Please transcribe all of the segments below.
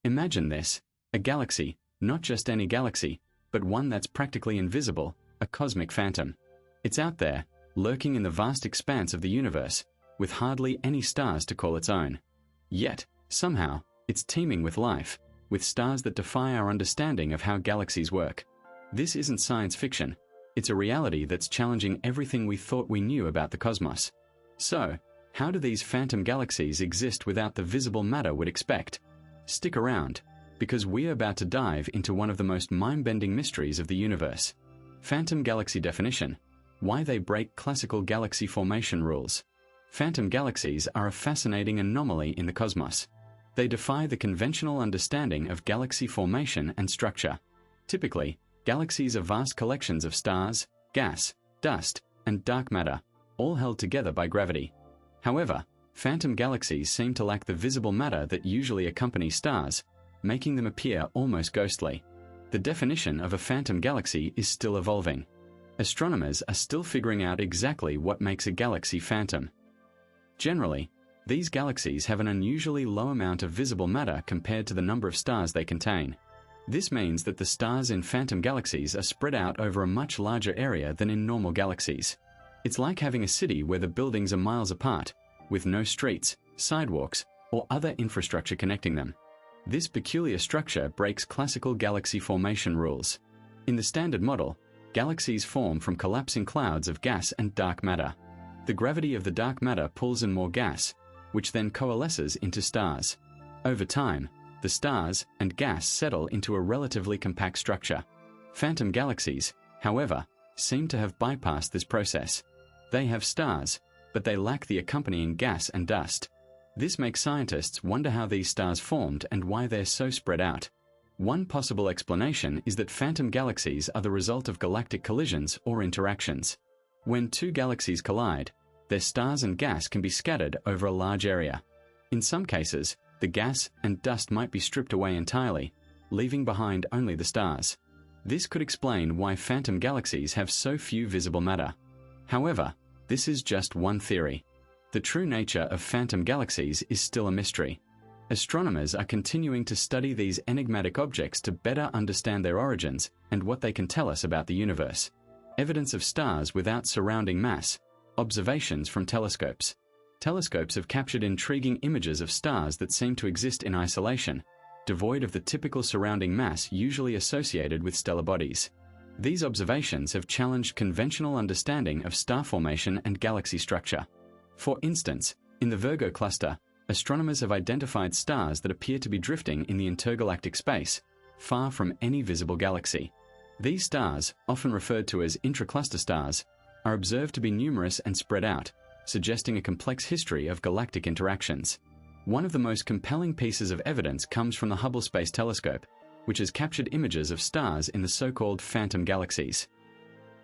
Imagine this, a galaxy, not just any galaxy, but one that's practically invisible, a cosmic phantom. It's out there, lurking in the vast expanse of the universe, with hardly any stars to call its own. Yet, somehow, it's teeming with life, with stars that defy our understanding of how galaxies work. This isn't science fiction. It's a reality that's challenging everything we thought we knew about the cosmos. So, how do these phantom galaxies exist without the visible matter we'd expect? Stick around, because we're about to dive into one of the most mind-bending mysteries of the universe. Phantom galaxy definition. Why they break classical galaxy formation rules. Phantom galaxies are a fascinating anomaly in the cosmos. They defy the conventional understanding of galaxy formation and structure. Typically, galaxies are vast collections of stars, gas, dust, and dark matter, all held together by gravity. However, phantom galaxies seem to lack the visible matter that usually accompanies stars, making them appear almost ghostly. The definition of a phantom galaxy is still evolving. Astronomers are still figuring out exactly what makes a galaxy phantom. Generally, these galaxies have an unusually low amount of visible matter compared to the number of stars they contain. This means that the stars in phantom galaxies are spread out over a much larger area than in normal galaxies. It's like having a city where the buildings are miles apart, with no streets, sidewalks, or other infrastructure connecting them. This peculiar structure breaks classical galaxy formation rules. In the standard model, galaxies form from collapsing clouds of gas and dark matter. The gravity of the dark matter pulls in more gas, which then coalesces into stars. Over time, the stars and gas settle into a relatively compact structure. Phantom galaxies, however, seem to have bypassed this process. They have stars, but they lack the accompanying gas and dust. This makes scientists wonder how these stars formed and why they're so spread out. One possible explanation is that phantom galaxies are the result of galactic collisions or interactions. When two galaxies collide, their stars and gas can be scattered over a large area. In some cases, the gas and dust might be stripped away entirely, leaving behind only the stars. This could explain why phantom galaxies have so few visible matter. However, this is just one theory. The true nature of phantom galaxies is still a mystery. Astronomers are continuing to study these enigmatic objects to better understand their origins and what they can tell us about the universe. Evidence of stars without surrounding mass. Observations from telescopes. Telescopes have captured intriguing images of stars that seem to exist in isolation, devoid of the typical surrounding mass usually associated with stellar bodies. These observations have challenged conventional understanding of star formation and galaxy structure. For instance, in the Virgo cluster, astronomers have identified stars that appear to be drifting in the intergalactic space, far from any visible galaxy. These stars, often referred to as intracluster stars, are observed to be numerous and spread out, suggesting a complex history of galactic interactions. One of the most compelling pieces of evidence comes from the Hubble Space Telescope, which has captured images of stars in the so-called phantom galaxies.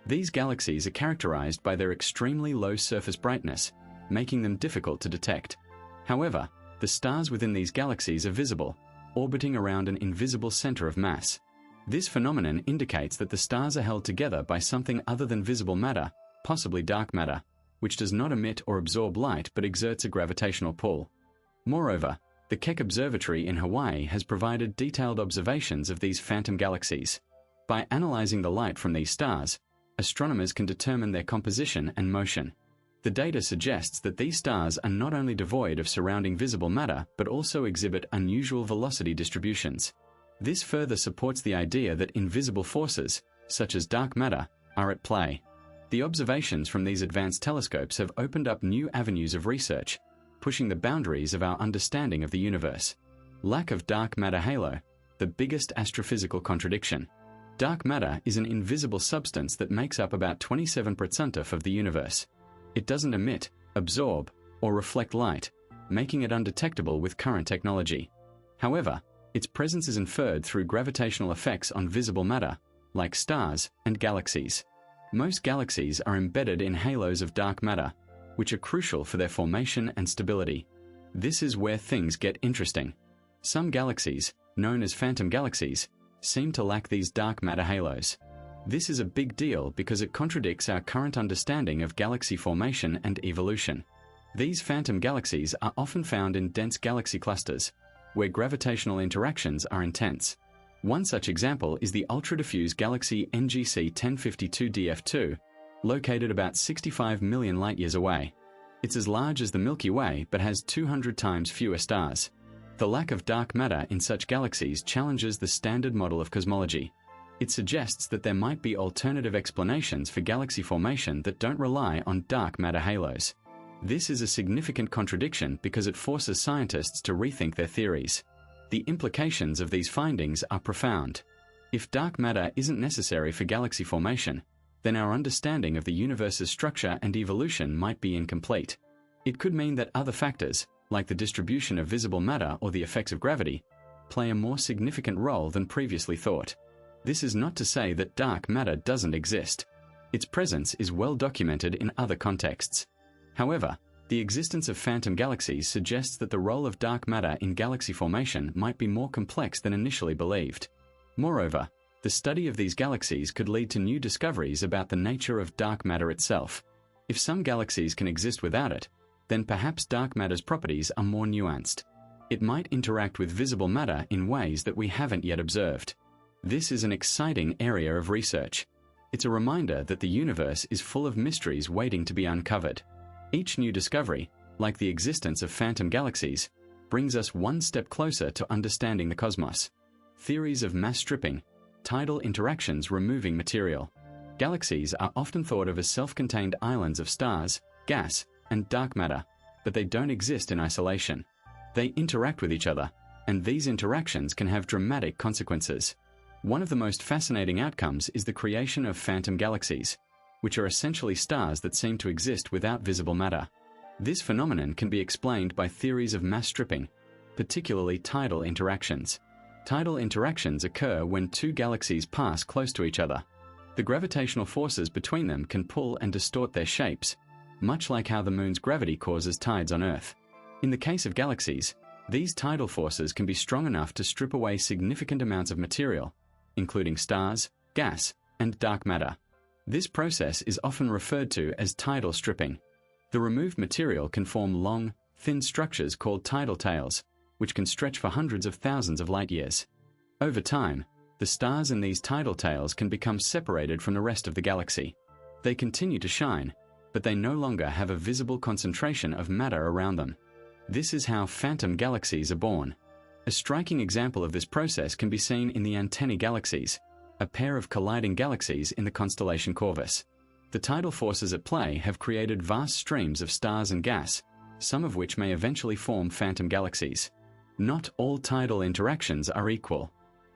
These galaxies are characterized by their extremely low surface brightness, making them difficult to detect. However, the stars within these galaxies are visible, orbiting around an invisible center of mass. This phenomenon indicates that the stars are held together by something other than visible matter, possibly dark matter, which does not emit or absorb light but exerts a gravitational pull. Moreover, the Keck Observatory in Hawaii has provided detailed observations of these phantom galaxies. By analyzing the light from these stars, astronomers can determine their composition and motion. The data suggests that these stars are not only devoid of surrounding visible matter but also exhibit unusual velocity distributions. This further supports the idea that invisible forces, such as dark matter, are at play. The observations from these advanced telescopes have opened up new avenues of research, pushing the boundaries of our understanding of the universe. Lack of dark matter halo, the biggest astrophysical contradiction. Dark matter is an invisible substance that makes up about 27% of the universe. It doesn't emit, absorb, or reflect light, making it undetectable with current technology. However, its presence is inferred through gravitational effects on visible matter, like stars and galaxies. Most galaxies are embedded in halos of dark matter, which are crucial for their formation and stability. This is where things get interesting. Some galaxies, known as phantom galaxies, seem to lack these dark matter halos. This is a big deal because it contradicts our current understanding of galaxy formation and evolution. These phantom galaxies are often found in dense galaxy clusters, where gravitational interactions are intense. One such example is the ultra-diffuse galaxy NGC 1052 DF2, located about 65 million light-years away. It's as large as the Milky Way but has 200 times fewer stars. The lack of dark matter in such galaxies challenges the standard model of cosmology. It suggests that there might be alternative explanations for galaxy formation that don't rely on dark matter halos. This is a significant contradiction because it forces scientists to rethink their theories. The implications of these findings are profound. If dark matter isn't necessary for galaxy formation, then our understanding of the universe's structure and evolution might be incomplete. It could mean that other factors, like the distribution of visible matter or the effects of gravity, play a more significant role than previously thought. This is not to say that dark matter doesn't exist. Its presence is well documented in other contexts. However, the existence of phantom galaxies suggests that the role of dark matter in galaxy formation might be more complex than initially believed. Moreover, the study of these galaxies could lead to new discoveries about the nature of dark matter itself. If some galaxies can exist without it, then perhaps dark matter's properties are more nuanced. It might interact with visible matter in ways that we haven't yet observed. This is an exciting area of research. It's a reminder that the universe is full of mysteries waiting to be uncovered. Each new discovery, like the existence of phantom galaxies, brings us one step closer to understanding the cosmos. Theories of mass stripping, tidal interactions removing material. Galaxies are often thought of as self-contained islands of stars, gas, and dark matter, but they don't exist in isolation. They interact with each other, and these interactions can have dramatic consequences. One of the most fascinating outcomes is the creation of phantom galaxies, which are essentially stars that seem to exist without visible matter. This phenomenon can be explained by theories of mass stripping, particularly tidal interactions. Tidal interactions occur when two galaxies pass close to each other. The gravitational forces between them can pull and distort their shapes, much like how the moon's gravity causes tides on Earth. In the case of galaxies, these tidal forces can be strong enough to strip away significant amounts of material, including stars, gas, and dark matter. This process is often referred to as tidal stripping. The removed material can form long, thin structures called tidal tails, which can stretch for hundreds of thousands of light years. Over time, the stars in these tidal tails can become separated from the rest of the galaxy. They continue to shine, but they no longer have a visible concentration of matter around them. This is how phantom galaxies are born. A striking example of this process can be seen in the Antennae galaxies, a pair of colliding galaxies in the constellation Corvus. The tidal forces at play have created vast streams of stars and gas, some of which may eventually form phantom galaxies. Not all tidal interactions are equal.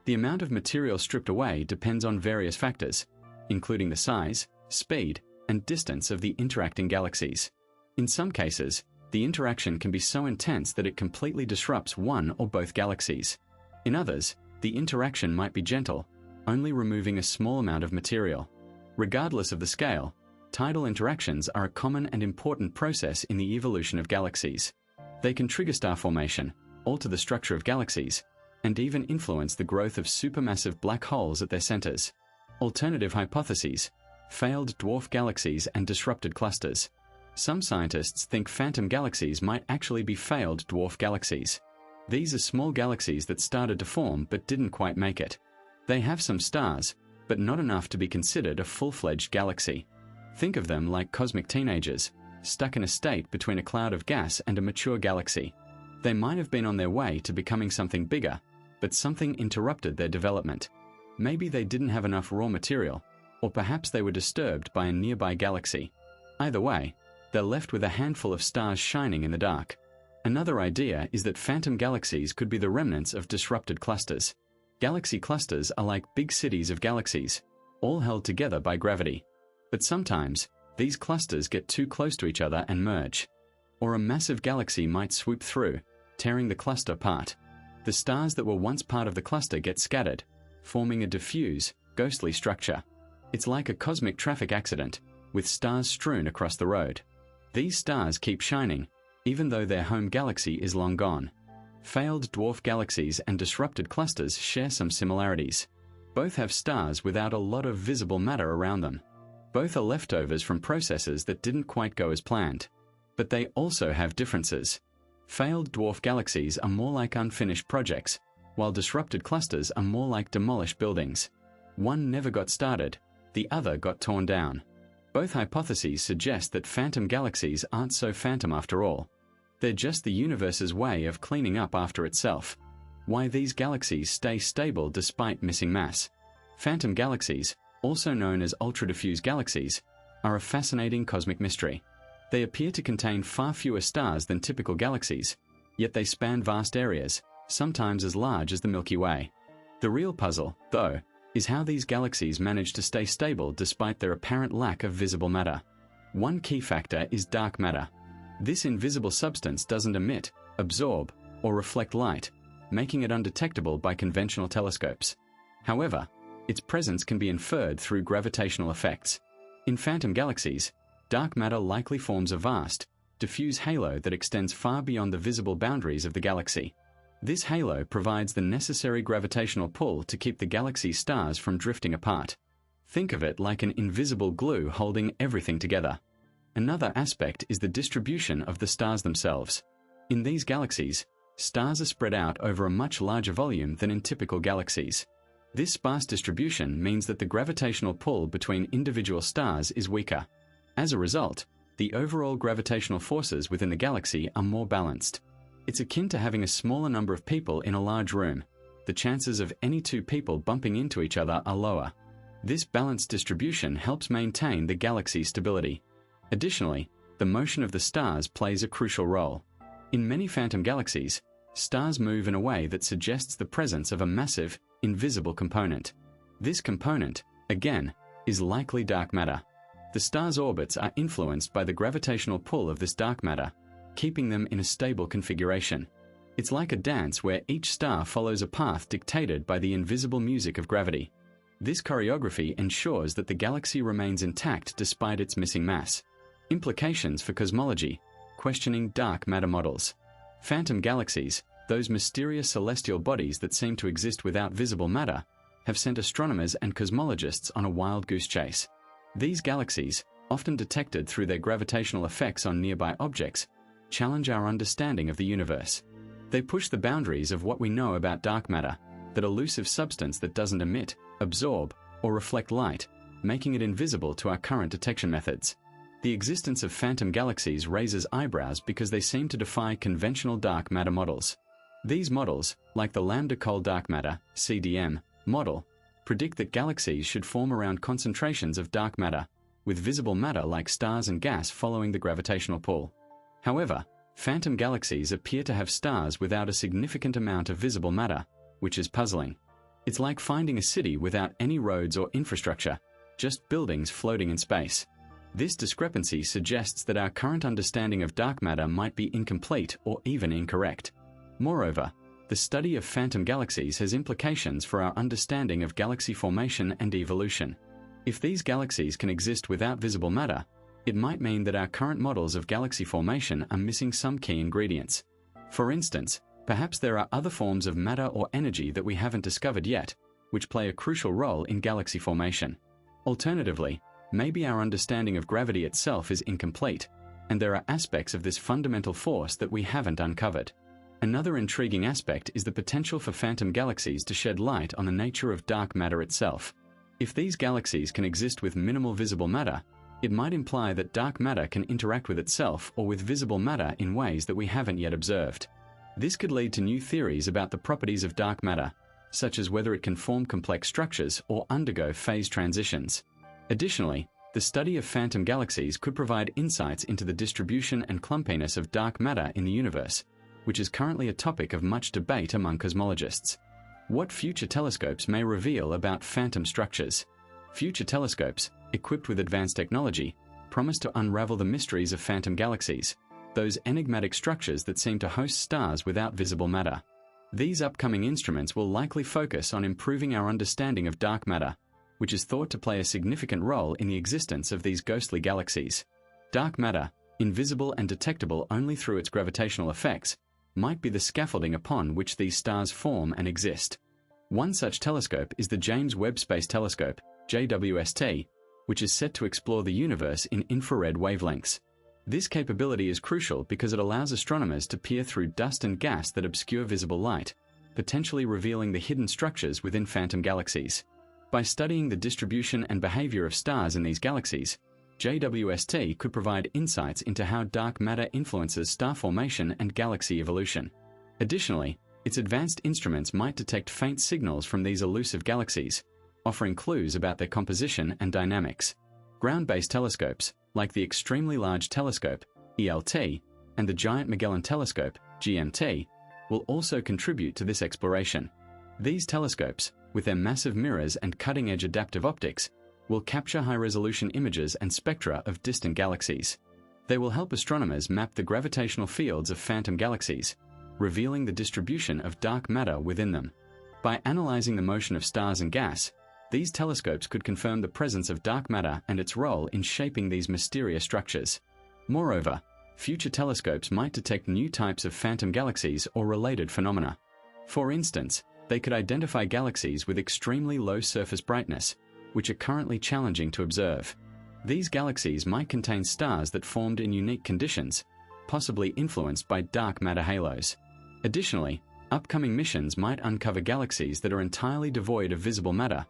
The amount of material stripped away depends on various factors, including the size, speed, and distance of the interacting galaxies. In some cases, the interaction can be so intense that it completely disrupts one or both galaxies. In others, the interaction might be gentle, only removing a small amount of material. Regardless of the scale, tidal interactions are a common and important process in the evolution of galaxies. They can trigger star formation, alter the structure of galaxies, and even influence the growth of supermassive black holes at their centers. Alternative hypotheses: failed dwarf galaxies and disrupted clusters. Some scientists think phantom galaxies might actually be failed dwarf galaxies. These are small galaxies that started to form but didn't quite make it. They have some stars, but not enough to be considered a full-fledged galaxy. Think of them like cosmic teenagers, stuck in a state between a cloud of gas and a mature galaxy. They might have been on their way to becoming something bigger, but something interrupted their development. Maybe they didn't have enough raw material, or perhaps they were disturbed by a nearby galaxy. Either way, they're left with a handful of stars shining in the dark. Another idea is that phantom galaxies could be the remnants of disrupted clusters. Galaxy clusters are like big cities of galaxies, all held together by gravity. But sometimes, these clusters get too close to each other and merge. Or a massive galaxy might swoop through, tearing the cluster apart. The stars that were once part of the cluster get scattered, forming a diffuse, ghostly structure. It's like a cosmic traffic accident, with stars strewn across the road. These stars keep shining, even though their home galaxy is long gone. Failed dwarf galaxies and disrupted clusters share some similarities. Both have stars without a lot of visible matter around them. Both are leftovers from processes that didn't quite go as planned. But they also have differences. Failed dwarf galaxies are more like unfinished projects, while disrupted clusters are more like demolished buildings. One never got started, the other got torn down. Both hypotheses suggest that phantom galaxies aren't so phantom after all. They're just the universe's way of cleaning up after itself. Why these galaxies stay stable despite missing mass. Phantom galaxies, also known as ultra-diffuse galaxies, are a fascinating cosmic mystery. They appear to contain far fewer stars than typical galaxies, yet they span vast areas, sometimes as large as the Milky Way. The real puzzle, though, is how these galaxies manage to stay stable despite their apparent lack of visible matter. One key factor is dark matter. This invisible substance doesn't emit, absorb, or reflect light, making it undetectable by conventional telescopes. However, its presence can be inferred through gravitational effects. In phantom galaxies, dark matter likely forms a vast, diffuse halo that extends far beyond the visible boundaries of the galaxy. This halo provides the necessary gravitational pull to keep the galaxy's stars from drifting apart. Think of it like an invisible glue holding everything together. Another aspect is the distribution of the stars themselves. In these galaxies, stars are spread out over a much larger volume than in typical galaxies. This sparse distribution means that the gravitational pull between individual stars is weaker. As a result, the overall gravitational forces within the galaxy are more balanced. It's akin to having a smaller number of people in a large room. The chances of any two people bumping into each other are lower. This balanced distribution helps maintain the galaxy's stability. Additionally, the motion of the stars plays a crucial role. In many phantom galaxies, stars move in a way that suggests the presence of a massive, invisible component. This component, again, is likely dark matter. The stars' orbits are influenced by the gravitational pull of this dark matter, keeping them in a stable configuration. It's like a dance where each star follows a path dictated by the invisible music of gravity. This choreography ensures that the galaxy remains intact despite its missing mass. Implications for cosmology, questioning dark matter models. Phantom galaxies, those mysterious celestial bodies that seem to exist without visible matter, have sent astronomers and cosmologists on a wild goose chase. These galaxies, often detected through their gravitational effects on nearby objects, challenge our understanding of the universe. They push the boundaries of what we know about dark matter, that elusive substance that doesn't emit, absorb, or reflect light, making it invisible to our current detection methods. The existence of phantom galaxies raises eyebrows because they seem to defy conventional dark matter models. These models, like the lambda-cold dark matter (CDM) model, predict that galaxies should form around concentrations of dark matter, with visible matter like stars and gas following the gravitational pull. However, phantom galaxies appear to have stars without a significant amount of visible matter, which is puzzling. It's like finding a city without any roads or infrastructure, just buildings floating in space. This discrepancy suggests that our current understanding of dark matter might be incomplete or even incorrect. Moreover, the study of phantom galaxies has implications for our understanding of galaxy formation and evolution. If these galaxies can exist without visible matter, it might mean that our current models of galaxy formation are missing some key ingredients. For instance, perhaps there are other forms of matter or energy that we haven't discovered yet, which play a crucial role in galaxy formation. Alternatively, maybe our understanding of gravity itself is incomplete, and there are aspects of this fundamental force that we haven't uncovered. Another intriguing aspect is the potential for phantom galaxies to shed light on the nature of dark matter itself. If these galaxies can exist with minimal visible matter, it might imply that dark matter can interact with itself or with visible matter in ways that we haven't yet observed. This could lead to new theories about the properties of dark matter, such as whether it can form complex structures or undergo phase transitions. Additionally, the study of phantom galaxies could provide insights into the distribution and clumpiness of dark matter in the universe, which is currently a topic of much debate among cosmologists. What future telescopes may reveal about phantom structures? Future telescopes, equipped with advanced technology, promise to unravel the mysteries of phantom galaxies, those enigmatic structures that seem to host stars without visible matter. These upcoming instruments will likely focus on improving our understanding of dark matter, which is thought to play a significant role in the existence of these ghostly galaxies. Dark matter, invisible and detectable only through its gravitational effects, might be the scaffolding upon which these stars form and exist. One such telescope is the James Webb Space Telescope, JWST, which is set to explore the universe in infrared wavelengths. This capability is crucial because it allows astronomers to peer through dust and gas that obscure visible light, potentially revealing the hidden structures within phantom galaxies. By studying the distribution and behavior of stars in these galaxies, JWST could provide insights into how dark matter influences star formation and galaxy evolution. Additionally, its advanced instruments might detect faint signals from these elusive galaxies, offering clues about their composition and dynamics. Ground-based telescopes, like the Extremely Large Telescope, ELT, and the Giant Magellan Telescope, GMT, will also contribute to this exploration. These telescopes, with their massive mirrors and cutting-edge adaptive optics, will capture high-resolution images and spectra of distant galaxies. They will help astronomers map the gravitational fields of phantom galaxies, revealing the distribution of dark matter within them. By analyzing the motion of stars and gas, these telescopes could confirm the presence of dark matter and its role in shaping these mysterious structures. Moreover, future telescopes might detect new types of phantom galaxies or related phenomena. For instance, they could identify galaxies with extremely low surface brightness, which are currently challenging to observe. These galaxies might contain stars that formed in unique conditions, possibly influenced by dark matter halos. Additionally, upcoming missions might uncover galaxies that are entirely devoid of visible matter,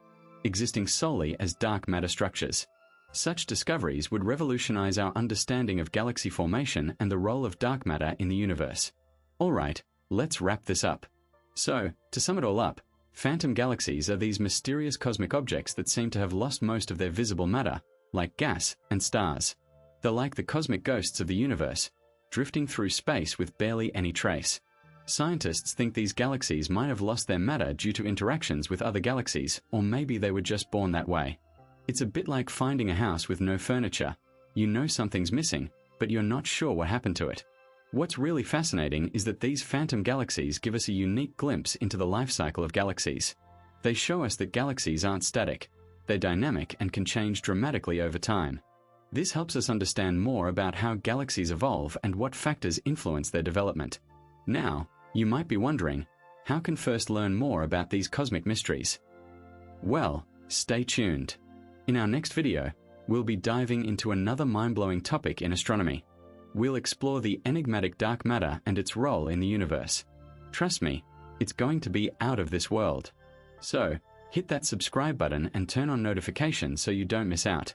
existing solely as dark matter structures. Such discoveries would revolutionize our understanding of galaxy formation and the role of dark matter in the universe. Alright, let's wrap this up. So, to sum it all up, phantom galaxies are these mysterious cosmic objects that seem to have lost most of their visible matter, like gas and stars. They're like the cosmic ghosts of the universe, drifting through space with barely any trace. Scientists think these galaxies might have lost their matter due to interactions with other galaxies, or maybe they were just born that way. It's a bit like finding a house with no furniture. You know something's missing, but you're not sure what happened to it. What's really fascinating is that these phantom galaxies give us a unique glimpse into the life cycle of galaxies. They show us that galaxies aren't static. They're dynamic and can change dramatically over time. This helps us understand more about how galaxies evolve and what factors influence their development. Now, you might be wondering, how can first learn more about these cosmic mysteries? Well, stay tuned. In our next video, we'll be diving into another mind-blowing topic in astronomy. We'll explore the enigmatic dark matter and its role in the universe. Trust me, it's going to be out of this world. So, hit that subscribe button and turn on notifications so you don't miss out.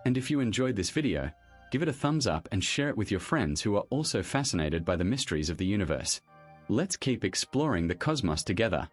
And if you enjoyed this video, give it a thumbs up and share it with your friends who are also fascinated by the mysteries of the universe. Let's keep exploring the cosmos together.